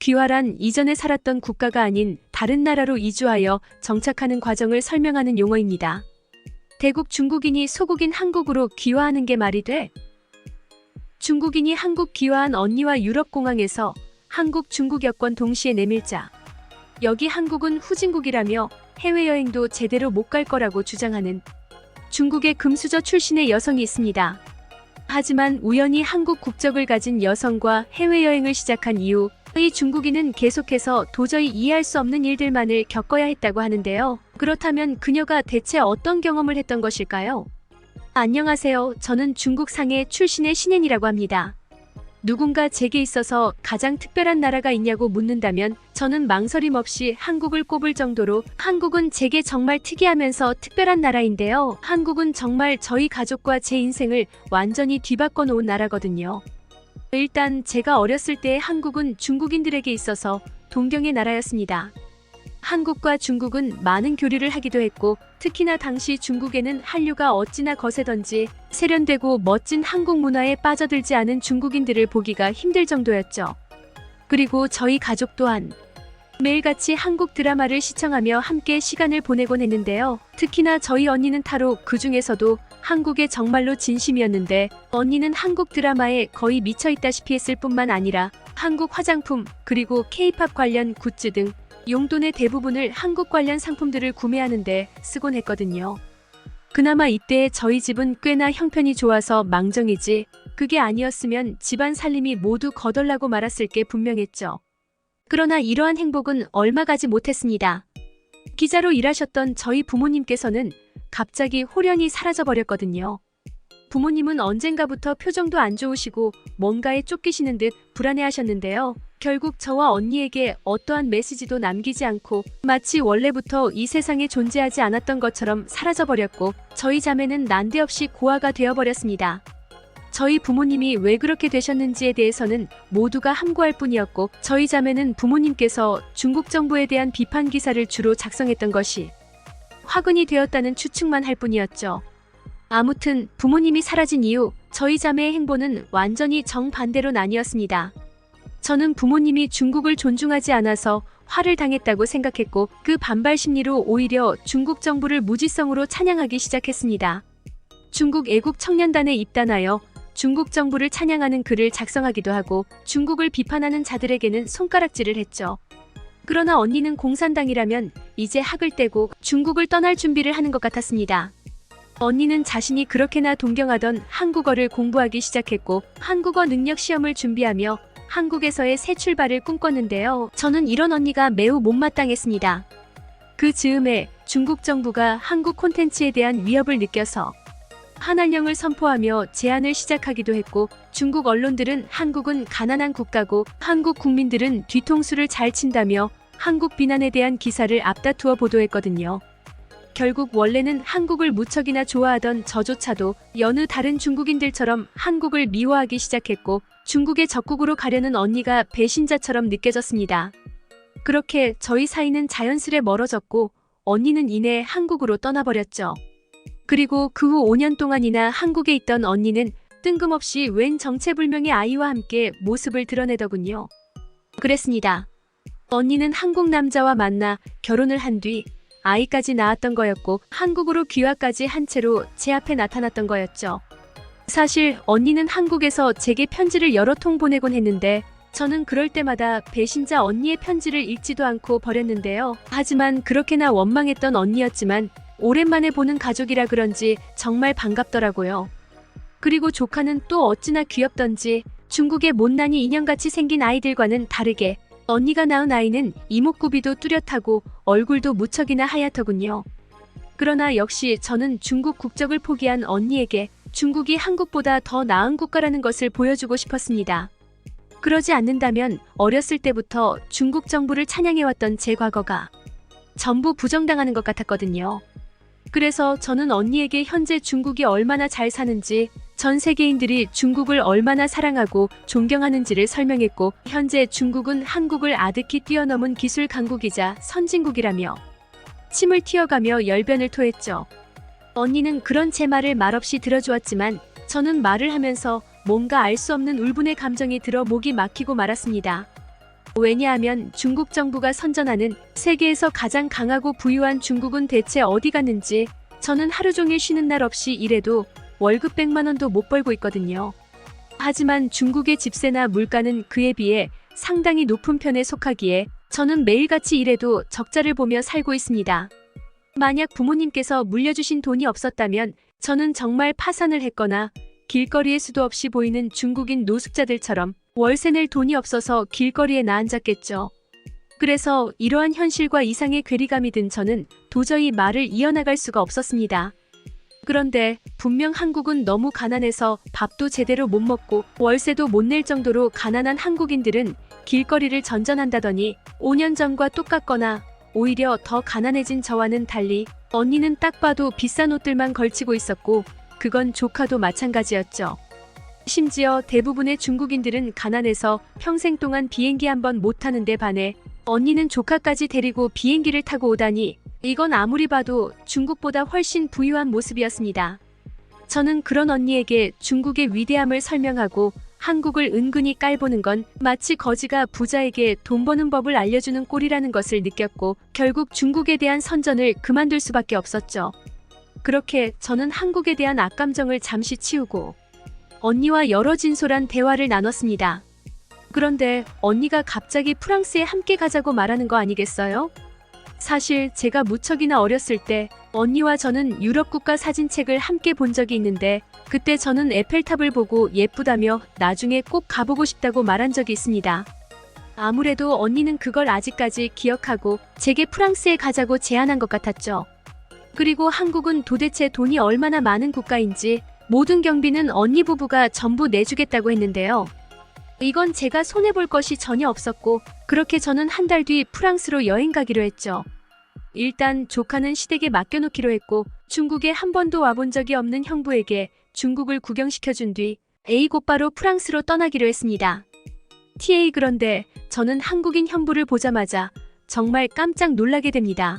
귀화란 이전에 살았던 국가가 아닌 다른 나라로 이주하여 정착하는 과정을 설명하는 용어입니다. 대국 중국인이 소국인 한국으로 귀화하는 게 말이 돼? 중국인이 한국 귀화한 언니와 유럽공항에서 한국 중국 여권 동시에 내밀자. 여기 한국은 후진국이라며 해외여행도 제대로 못 갈 거라고 주장하는 중국의 금수저 출신의 여성이 있습니다. 하지만 우연히 한국 국적을 가진 여성과 해외여행을 시작한 이후 이 중국인은 계속해서 도저히 이해할 수 없는 일들만을 겪어야 했다고 하는데요. 그렇다면 그녀가 대체 어떤 경험을 했던 것일까요? 안녕하세요. 저는 중국 상해 출신의 신현이라고 합니다. 누군가 제게 있어서 가장 특별한 나라가 있냐고 묻는다면 저는 망설임 없이 한국을 꼽을 정도로 한국은 제게 정말 특이하면서 특별한 나라인데요. 한국은 정말 저희 가족과 제 인생을 완전히 뒤바꿔 놓은 나라거든요. 일단 제가 어렸을 때 한국은 중국인들에게 있어서 동경의 나라였습니다. 한국과 중국은 많은 교류를 하기도 했고 특히나 당시 중국에는 한류가 어찌나 거세던지 세련되고 멋진 한국 문화에 빠져들지 않은 중국인들을 보기가 힘들 정도였죠. 그리고 저희 가족 또한 매일같이 한국 드라마를 시청하며 함께 시간을 보내곤 했는데요. 특히나 저희 언니는 타로 그 중에서도 한국에 정말로 진심이었는데 언니는 한국 드라마에 거의 미쳐있다시피 했을 뿐만 아니라 한국 화장품 그리고 K-팝 관련 굿즈 등 용돈의 대부분을 한국 관련 상품들을 구매하는데 쓰곤 했거든요. 그나마 이때 저희 집은 꽤나 형편이 좋아서 망정이지 그게 아니었으면 집안 살림이 모두 거덜나고 말았을 게 분명했죠. 그러나 이러한 행복은 얼마 가지 못했습니다. 기자로 일하셨던 저희 부모님께서는 갑자기 홀연히 사라져버렸거든요. 부모님은 언젠가부터 표정도 안 좋으시고 뭔가에 쫓기시는 듯 불안해하셨는데요. 결국 저와 언니에게 어떠한 메시지도 남기지 않고 마치 원래부터 이 세상에 존재하지 않았던 것처럼 사라져버렸고 저희 자매는 난데없이 고아가 되어버렸습니다. 저희 부모님이 왜 그렇게 되셨는지에 대해서는 모두가 함구할 뿐이었고 저희 자매는 부모님께서 중국 정부에 대한 비판 기사를 주로 작성했던 것이 화근이 되었다는 추측만 할 뿐이었죠. 아무튼 부모님이 사라진 이후 저희 자매의 행보는 완전히 정반대로 나뉘었습니다. 저는 부모님이 중국을 존중하지 않아서 화를 당했다고 생각했고 그 반발 심리로 오히려 중국 정부를 무지성으로 찬양하기 시작했습니다. 중국 애국 청년단에 입단하여 중국 정부를 찬양하는 글을 작성하기도 하고 중국을 비판하는 자들에게는 손가락질을 했죠. 그러나 언니는 공산당이라면 이제 학을 떼고 중국을 떠날 준비를 하는 것 같았습니다. 언니는 자신이 그렇게나 동경하던 한국어를 공부하기 시작했고 한국어 능력 시험을 준비하며 한국에서의 새 출발을 꿈꿨는데요. 저는 이런 언니가 매우 못마땅했습니다. 그 즈음에 중국 정부가 한국 콘텐츠에 대한 위협을 느껴서 한한령을 선포하며 제한을 시작하기도 했고 중국 언론들은 한국은 가난한 국가고 한국 국민들은 뒤통수를 잘 친다며 한국 비난에 대한 기사를 앞다투어 보도했거든요. 결국 원래는 한국을 무척이나 좋아하던 저조차도 여느 다른 중국인들처럼 한국을 미워하기 시작했고 중국의 적국으로 가려는 언니가 배신자처럼 느껴졌습니다. 그렇게 저희 사이는 자연스레 멀어졌고 언니는 이내 한국으로 떠나버렸죠. 그리고 그 후 5년 동안이나 한국에 있던 언니는 뜬금없이 웬 정체불명의 아이와 함께 모습을 드러내더군요. 그랬습니다. 언니는 한국 남자와 만나 결혼을 한 뒤 아이까지 낳았던 거였고 한국으로 귀화까지 한 채로 제 앞에 나타났던 거였죠. 사실 언니는 한국에서 제게 편지를 여러 통 보내곤 했는데 저는 그럴 때마다 배신자 언니의 편지를 읽지도 않고 버렸는데요. 하지만 그렇게나 원망했던 언니였지만 오랜만에 보는 가족이라 그런지 정말 반갑더라고요. 그리고 조카는 또 어찌나 귀엽던지 중국의 못난이 인형같이 생긴 아이들과는 다르게 언니가 낳은 아이는 이목구비도 뚜렷하고 얼굴도 무척이나 하얗더군요. 그러나 역시 저는 중국 국적을 포기한 언니에게 중국이 한국보다 더 나은 국가라는 것을 보여주고 싶었습니다. 그러지 않는다면 어렸을 때부터 중국 정부를 찬양해왔던 제 과거가 전부 부정당하는 것 같았거든요. 그래서 저는 언니에게 현재 중국이 얼마나 잘 사는지, 전 세계인들이 중국을 얼마나 사랑하고 존경하는지를 설명했고 현재 중국은 한국을 아득히 뛰어넘은 기술 강국이자 선진국이라며 침을 튀어가며 열변을 토했죠. 언니는 그런 제 말을 말없이 들어주었지만 저는 말을 하면서 뭔가 알 수 없는 울분의 감정이 들어 목이 막히고 말았습니다. 왜냐하면 중국 정부가 선전하는 세계에서 가장 강하고 부유한 중국은 대체 어디 갔는지 저는 하루 종일 쉬는 날 없이 일해도 월급 100만 원도 못 벌고 있거든요. 하지만 중국의 집세나 물가는 그에 비해 상당히 높은 편에 속하기에 저는 매일같이 일해도 적자를 보며 살고 있습니다. 만약 부모님께서 물려주신 돈이 없었다면 저는 정말 파산을 했거나 길거리에 수도 없이 보이는 중국인 노숙자들처럼 월세 낼 돈이 없어서 길거리에 나앉았겠죠. 그래서 이러한 현실과 이상의 괴리감이 든 저는 도저히 말을 이어나갈 수가 없었습니다. 그런데 분명 한국은 너무 가난해서 밥도 제대로 못 먹고 월세도 못 낼 정도로 가난한 한국인들은 길거리를 전전한다더니 5년 전과 똑같거나 오히려 더 가난해진 저와는 달리 언니는 딱 봐도 비싼 옷들만 걸치고 있었고 그건 조카도 마찬가지였죠. 심지어 대부분의 중국인들은 가난해서 평생 동안 비행기 한 번 못 타는데 반해 언니는 조카까지 데리고 비행기를 타고 오다니 이건 아무리 봐도 중국보다 훨씬 부유한 모습이었습니다. 저는 그런 언니에게 중국의 위대함을 설명하고 한국을 은근히 깔보는 건 마치 거지가 부자에게 돈 버는 법을 알려주는 꼴이라는 것을 느꼈고 결국 중국에 대한 선전을 그만둘 수밖에 없었죠. 그렇게 저는 한국에 대한 악감정을 잠시 치우고 언니와 여러 진솔한 대화를 나눴습니다. 그런데 언니가 갑자기 프랑스에 함께 가자고 말하는 거 아니겠어요? 사실 제가 무척이나 어렸을 때 언니와 저는 유럽 국가 사진책을 함께 본 적이 있는데 그때 저는 에펠탑을 보고 예쁘다며 나중에 꼭 가보고 싶다고 말한 적이 있습니다. 아무래도 언니는 그걸 아직까지 기억하고 제게 프랑스에 가자고 제안한 것 같았죠. 그리고 한국은 도대체 돈이 얼마나 많은 국가인지 모든 경비는 언니 부부가 전부 내주겠다고 했는데요. 이건 제가 손해볼 것이 전혀 없었고 그렇게 저는 한 달 뒤 프랑스로 여행 가기로 했죠. 일단 조카는 시댁에 맡겨놓기로 했고 중국에 한 번도 와본 적이 없는 형부에게 중국을 구경시켜준 뒤 A 곧바로 프랑스로 떠나기로 했습니다. TA 그런데 저는 한국인 형부를 보자마자 정말 깜짝 놀라게 됩니다.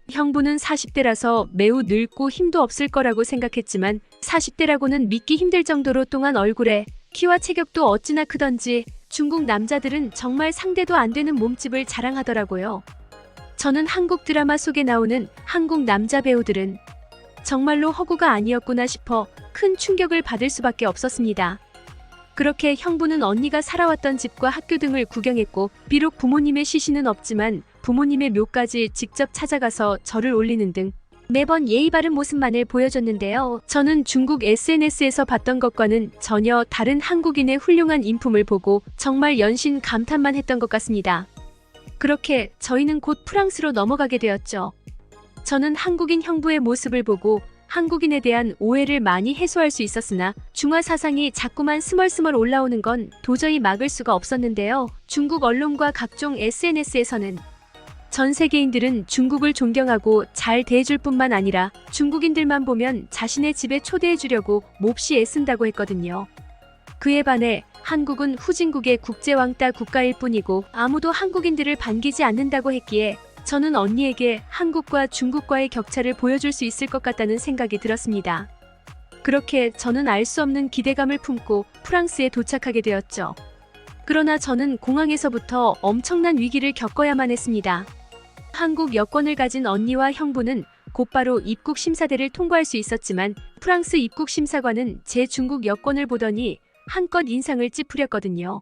형부는 40대라서 매우 늙고 힘도 없을 거라고 생각했지만 40대라고는 믿기 힘들 정도로 동안 얼굴에 키와 체격도 어찌나 크던지 중국 남자들은 정말 상대도 안 되는 몸집을 자랑하더라고요. 저는 한국 드라마 속에 나오는 한국 남자 배우들은 정말로 허구가 아니었구나 싶어 큰 충격을 받을 수밖에 없었습니다. 그렇게 형부는 언니가 살아왔던 집과 학교 등을 구경했고 비록 부모님의 시신은 없지만 부모님의 묘까지 직접 찾아가서 절을 올리는 등 매번 예의 바른 모습만을 보여줬는데요. 저는 중국 SNS에서 봤던 것과는 전혀 다른 한국인의 훌륭한 인품을 보고 정말 연신 감탄만 했던 것 같습니다. 그렇게 저희는 곧 프랑스로 넘어가게 되었죠. 저는 한국인 형부의 모습을 보고 한국인에 대한 오해를 많이 해소할 수 있었으나 중화 사상이 자꾸만 스멀스멀 올라오는 건 도저히 막을 수가 없었는데요. 중국 언론과 각종 SNS에서는 전 세계인들은 중국을 존경하고 잘 대해줄 뿐만 아니라 중국인들만 보면 자신의 집에 초대해주려고 몹시 애쓴다고 했거든요. 그에 반해 한국은 후진국의 국제왕따 국가일 뿐이고 아무도 한국인들을 반기지 않는다고 했기에 저는 언니에게 한국과 중국과의 격차를 보여줄 수 있을 것 같다는 생각이 들었습니다. 그렇게 저는 알 수 없는 기대감을 품고 프랑스에 도착하게 되었죠. 그러나 저는 공항에서부터 엄청난 위기를 겪어야만 했습니다. 한국 여권을 가진 언니와 형부는 곧바로 입국 심사대를 통과할 수 있었지만 프랑스 입국 심사관은 제 중국 여권을 보더니 한껏 인상을 찌푸렸거든요.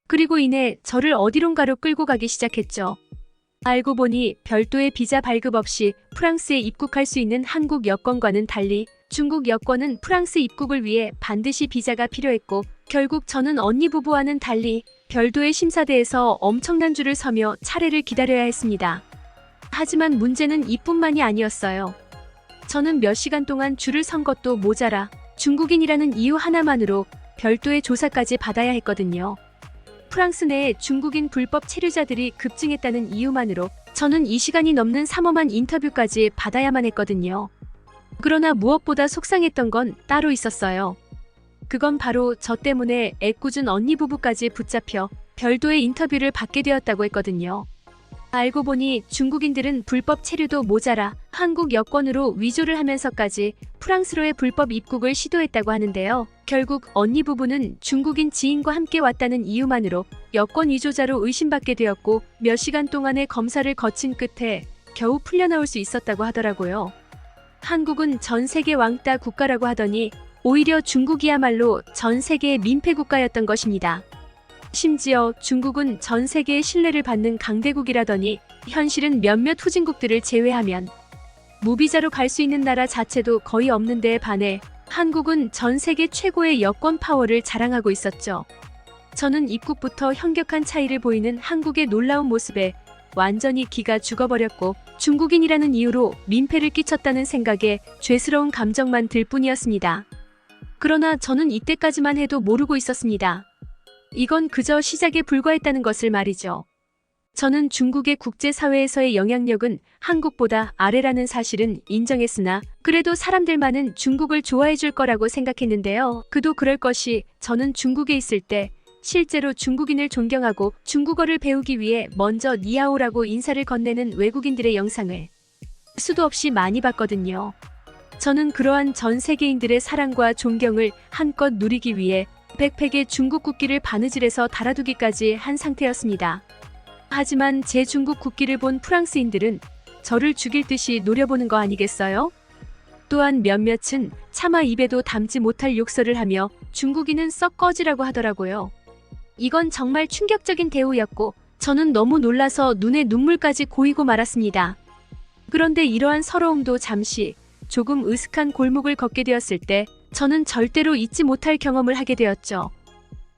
그리고 이내 저를 어디론가로 끌고 가기 시작했죠. 알고 보니 별도의 비자 발급 없이 프랑스에 입국할 수 있는 한국 여권과는 달리 중국 여권은 프랑스 입국을 위해 반드시 비자가 필요했고 결국 저는 언니 부부와는 달리 별도의 심사대에서 엄청난 줄을 서며 차례를 기다려야 했습니다. 하지만 문제는 이뿐만이 아니었어요. 저는 몇 시간 동안 줄을 선 것도 모자라 중국인이라는 이유 하나만으로 별도의 조사까지 받아야 했거든요. 프랑스 내에 중국인 불법 체류자들이 급증했다는 이유만으로 저는 2시간이 넘는 삼엄한 인터뷰까지 받아야만 했거든요. 그러나 무엇보다 속상했던 건 따로 있었어요. 그건 바로 저 때문에 애꿎은 언니 부부까지 붙잡혀 별도의 인터뷰를 받게 되었다고 했거든요. 알고 보니 중국인들은 불법 체류도 모자라 한국 여권으로 위조를 하면서까지 프랑스로의 불법 입국을 시도했다고 하는데요. 결국 언니 부부는 중국인 지인과 함께 왔다는 이유만으로 여권 위조자로 의심받게 되었고 몇 시간 동안의 검사를 거친 끝에 겨우 풀려나올 수 있었다고 하더라고요. 한국은 전 세계 왕따 국가라고 하더니 오히려 중국이야말로 전 세계의 민폐 국가였던 것입니다. 심지어 중국은 전 세계의 신뢰를 받는 강대국이라더니 현실은 몇몇 후진국들을 제외하면 무비자로 갈 수 있는 나라 자체도 거의 없는 데에 반해 한국은 전 세계 최고의 여권 파워를 자랑하고 있었죠. 저는 입국부터 현격한 차이를 보이는 한국의 놀라운 모습에 완전히 기가 죽어버렸고 중국인이라는 이유로 민폐를 끼쳤다는 생각에 죄스러운 감정만 들 뿐이었습니다. 그러나 저는 이때까지만 해도 모르고 있었습니다. 이건 그저 시작에 불과했다는 것을 말이죠. 저는 중국의 국제사회에서의 영향력은 한국보다 아래라는 사실은 인정했으나 그래도 사람들만은 중국을 좋아해 줄 거라고 생각했는데요. 그도 그럴 것이 저는 중국에 있을 때 실제로 중국인을 존경하고 중국어를 배우기 위해 먼저 니하오라고 인사를 건네는 외국인들의 영상을 수도 없이 많이 봤거든요. 저는 그러한 전 세계인들의 사랑과 존경을 한껏 누리기 위해 백팩에 중국 국기를 바느질해서 달아두기까지 한 상태였습니다. 하지만 제 중국 국기를 본 프랑스인들은 저를 죽일 듯이 노려보는 거 아니겠어요? 또한 몇몇은 차마 입에도 담지 못할 욕설을 하며 중국인은 썩 꺼지라고 하더라고요. 이건 정말 충격적인 대우였고 저는 너무 놀라서 눈에 눈물까지 고이고 말았습니다. 그런데 이러한 서러움도 잠시 조금 으슥한 골목을 걷게 되었을 때 저는 절대로 잊지 못할 경험을 하게 되었죠.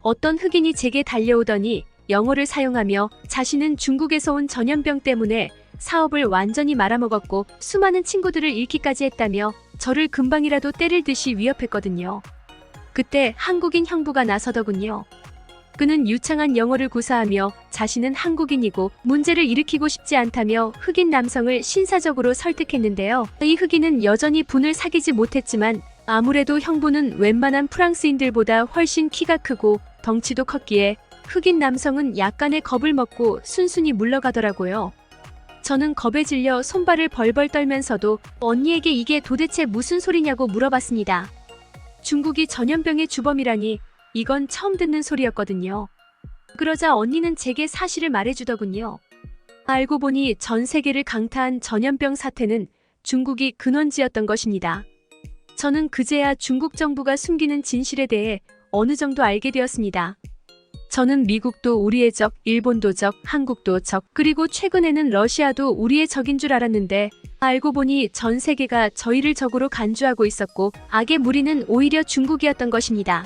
어떤 흑인이 제게 달려오더니 영어를 사용하며 자신은 중국에서 온 전염병 때문에 사업을 완전히 말아먹었고 수많은 친구들을 잃기까지 했다며 저를 금방이라도 때릴 듯이 위협했거든요. 그때 한국인 형부가 나서더군요. 그는 유창한 영어를 구사하며 자신은 한국인이고 문제를 일으키고 싶지 않다며 흑인 남성을 신사적으로 설득했는데요. 이 흑인은 여전히 분을 사귀지 못했지만 아무래도 형부는 웬만한 프랑스인들보다 훨씬 키가 크고 덩치도 컸기에 흑인 남성은 약간의 겁을 먹고 순순히 물러가더라고요. 저는 겁에 질려 손발을 벌벌 떨면서도 언니에게 이게 도대체 무슨 소리냐고 물어봤습니다. 중국이 전염병의 주범이라니 이건 처음 듣는 소리였거든요. 그러자 언니는 제게 사실을 말해주더군요. 알고 보니 전 세계를 강타한 전염병 사태는 중국이 근원지였던 것입니다. 저는 그제야 중국 정부가 숨기는 진실에 대해 어느 정도 알게 되었습니다. 저는 미국도 우리의 적, 일본도 적, 한국도 적, 그리고 최근에는 러시아도 우리의 적인 줄 알았는데 알고 보니 전 세계가 저희를 적으로 간주하고 있었고 악의 무리는 오히려 중국이었던 것입니다.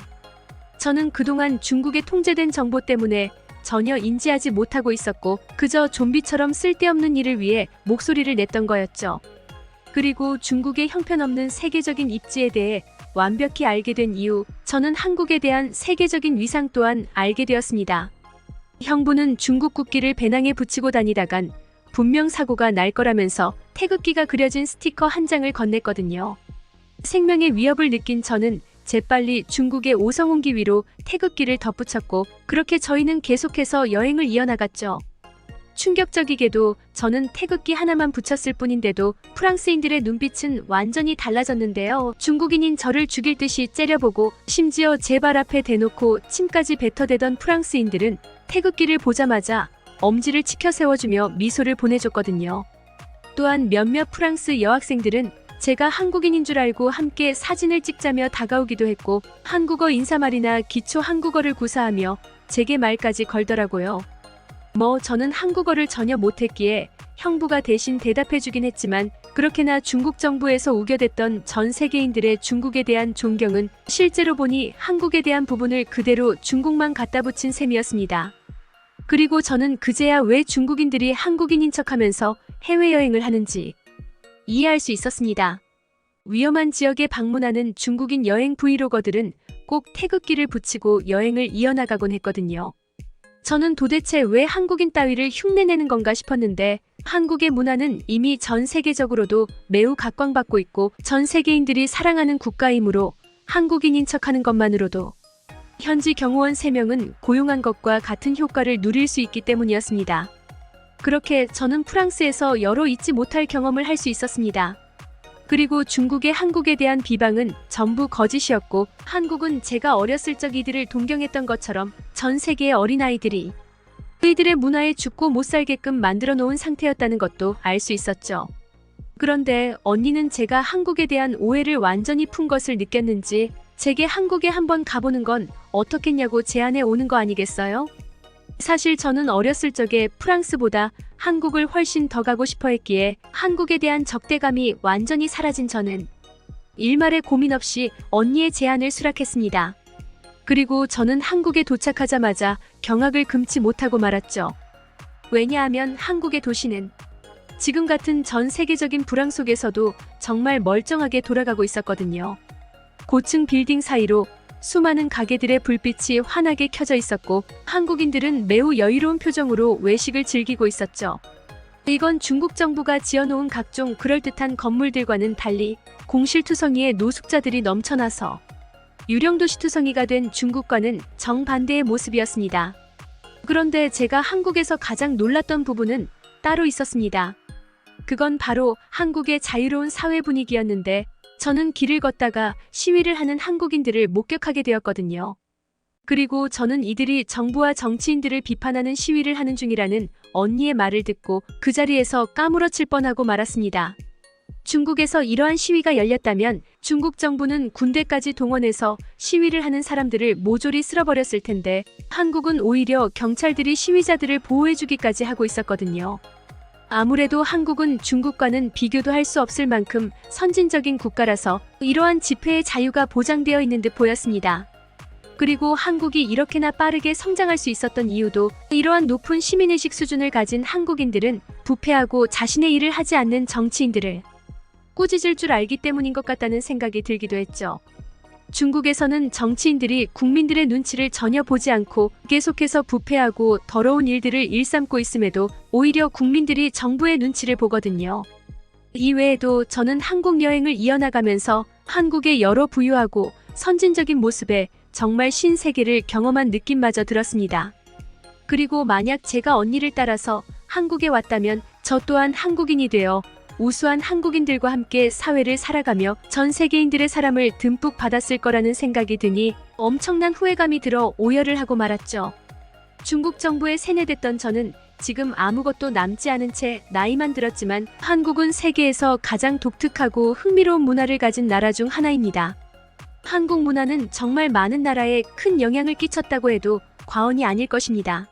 저는 그동안 중국의 통제된 정보 때문에 전혀 인지하지 못하고 있었고 그저 좀비처럼 쓸데없는 일을 위해 목소리를 냈던 거였죠. 그리고 중국의 형편없는 세계적인 입지에 대해 완벽히 알게 된 이후 저는 한국에 대한 세계적인 위상 또한 알게 되었습니다. 형부는 중국 국기를 배낭에 붙이고 다니다간 분명 사고가 날 거라면서 태극기가 그려진 스티커 한 장을 건넸거든요. 생명의 위협을 느낀 저는 재빨리 중국의 오성홍기 위로 태극기를 덧붙였고 그렇게 저희는 계속해서 여행을 이어나갔죠. 충격적이게도 저는 태극기 하나만 붙였을 뿐인데도 프랑스인들의 눈빛은 완전히 달라졌는데요. 중국인인 저를 죽일 듯이 째려보고 심지어 제 발 앞에 대놓고 침까지 뱉어대던 프랑스인들은 태극기를 보자마자 엄지를 치켜 세워주며 미소를 보내줬거든요. 또한 몇몇 프랑스 여학생들은 제가 한국인인 줄 알고 함께 사진을 찍자며 다가오기도 했고 한국어 인사말이나 기초 한국어를 구사하며 제게 말까지 걸더라고요. 저는 한국어를 전혀 못했기에 형부가 대신 대답해주긴 했지만 그렇게나 중국 정부에서 우겨댔던 전 세계인들의 중국에 대한 존경은 실제로 보니 한국에 대한 부분을 그대로 중국만 갖다 붙인 셈이었습니다. 그리고 저는 그제야 왜 중국인들이 한국인인 척하면서 해외여행을 하는지 이해할 수 있었습니다. 위험한 지역에 방문하는 중국인 여행 브이로거들은 꼭 태극기를 붙이고 여행을 이어나가곤 했거든요. 저는 도대체 왜 한국인 따위를 흉내내는 건가 싶었는데 한국의 문화는 이미 전 세계적으로도 매우 각광받고 있고 전 세계인들이 사랑하는 국가이므로 한국인인 척하는 것만으로도 현지 경호원 3명은 고용한 것과 같은 효과를 누릴 수 있기 때문이었습니다. 그렇게 저는 프랑스에서 여러 잊지 못할 경험을 할 수 있었습니다. 그리고 중국의 한국에 대한 비방은 전부 거짓이었고, 한국은 제가 어렸을 적 이들을 동경했던 것처럼 전 세계의 어린아이들이 그이들의 문화에 죽고 못 살게끔 만들어 놓은 상태였다는 것도 알 수 있었죠. 그런데 언니는 제가 한국에 대한 오해를 완전히 푼 것을 느꼈는지 제게 한국에 한번 가보는 건 어떻겠냐고 제안해 오는 거 아니겠어요? 사실 저는 어렸을 적에 프랑스보다 한국을 훨씬 더 가고 싶어 했기에 한국에 대한 적대감이 완전히 사라진 저는 일말의 고민 없이 언니의 제안을 수락했습니다. 그리고 저는 한국에 도착하자마자 경악을 금치 못하고 말았죠. 왜냐하면 한국의 도시는 지금 같은 전 세계적인 불황 속에서도 정말 멀쩡하게 돌아가고 있었거든요. 고층 빌딩 사이로 수많은 가게들의 불빛이 환하게 켜져 있었고, 한국인들은 매우 여유로운 표정으로 외식을 즐기고 있었죠. 이건 중국 정부가 지어놓은 각종 그럴듯한 건물들과는 달리 공실투성이의 노숙자들이 넘쳐나서 유령도시투성이가 된 중국과는 정반대의 모습이었습니다. 그런데 제가 한국에서 가장 놀랐던 부분은 따로 있었습니다. 그건 바로 한국의 자유로운 사회 분위기였는데, 저는 길을 걷다가 시위를 하는 한국인들을 목격하게 되었거든요. 그리고 저는 이들이 정부와 정치인들을 비판하는 시위를 하는 중이라는 언니의 말을 듣고 그 자리에서 까무러칠 뻔하고 말았습니다. 중국에서 이러한 시위가 열렸다면 중국 정부는 군대까지 동원해서 시위를 하는 사람들을 모조리 쓸어버렸을 텐데, 한국은 오히려 경찰들이 시위자들을 보호해주기까지 하고 있었거든요. 아무래도 한국은 중국과는 비교도 할 수 없을 만큼 선진적인 국가라서 이러한 집회의 자유가 보장되어 있는 듯 보였습니다. 그리고 한국이 이렇게나 빠르게 성장할 수 있었던 이유도 이러한 높은 시민의식 수준을 가진 한국인들은 부패하고 자신의 일을 하지 않는 정치인들을 꾸짖을 줄 알기 때문인 것 같다는 생각이 들기도 했죠. 중국에서는 정치인들이 국민들의 눈치를 전혀 보지 않고 계속해서 부패하고 더러운 일들을 일삼고 있음에도 오히려 국민들이 정부의 눈치를 보거든요. 이외에도 저는 한국 여행을 이어나가면서 한국의 여러 부유하고 선진적인 모습에 정말 신세계를 경험한 느낌마저 들었습니다. 그리고 만약 제가 언니를 따라서 한국에 왔다면 저 또한 한국인이 되어 우수한 한국인들과 함께 사회를 살아가며 전 세계인들의 사랑을 듬뿍 받았을 거라는 생각이 드니 엄청난 후회감이 들어 오열을 하고 말았죠. 중국 정부에 세뇌됐던 저는 지금 아무것도 남지 않은 채 나이만 들었지만 한국은 세계에서 가장 독특하고 흥미로운 문화를 가진 나라 중 하나입니다. 한국 문화는 정말 많은 나라에 큰 영향을 끼쳤다고 해도 과언이 아닐 것입니다.